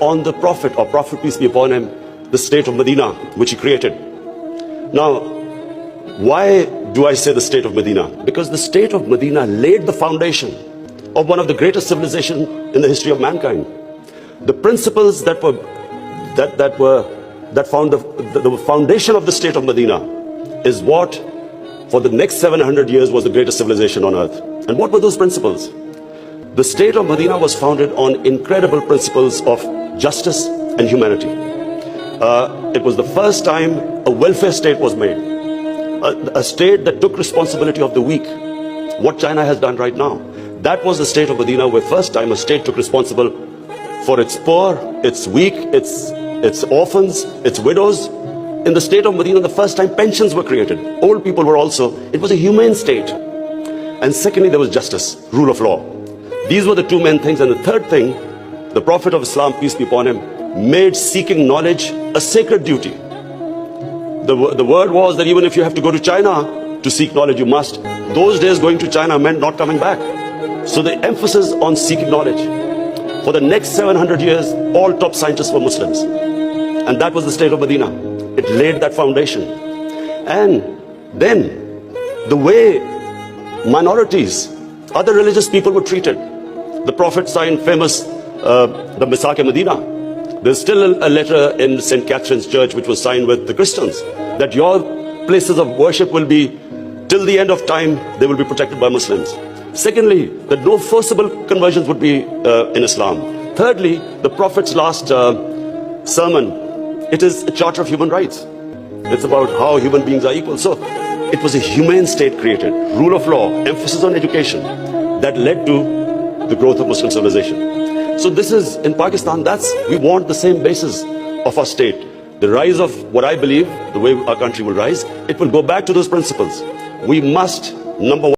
on the Prophet, or Prophet peace be upon him, the state of Medina, which he created. Now, why do I say the state of Medina? Because the state of Medina laid the foundation of one of the greatest civilizations in the history of mankind. The principles that formed the foundation of the state of Medina is what, for the next 700 years, was the greatest civilization on earth. And what were those principles? The state of Medina was founded on incredible principles of justice and humanity. It was the first time a welfare state was made, a state that took responsibility of the weak, what China has done right now. That was the state of Medina, where first time a state took responsible for its poor, its weak, its orphans, its widows. In the state of Medina, the first time pensions were created. Old people were also, it was a humane state. And secondly, there was justice, rule of law. These were the two main things. And the third thing, the Prophet of Islam, peace be upon him, made seeking knowledge a sacred duty. The word was that even if you have to go to China to seek knowledge, you must. Those days going to China meant not coming back. So the emphasis on seeking knowledge. For the next 700 years, all top scientists were Muslims. And that was the state of Medina. It laid that foundation. And then the way minorities, other religious people were treated. The Prophet signed famous, the Misaq-e-Medina. There's still a letter in St. Catherine's Church which was signed with the Christians, that your places of worship will be, till the end of time, they will be protected by Muslims. Secondly, that no forcible conversions would be in Islam. Thirdly, the Prophet's last sermon, it is a charter of human rights. It's about how human beings are equal. So it was a humane state created, rule of law, emphasis on education, that led to the growth of Muslim civilization. So this is, in Pakistan, we want the same basis of our state. The rise of what I believe, the way our country will rise, it will go back to those principles. We must, number one,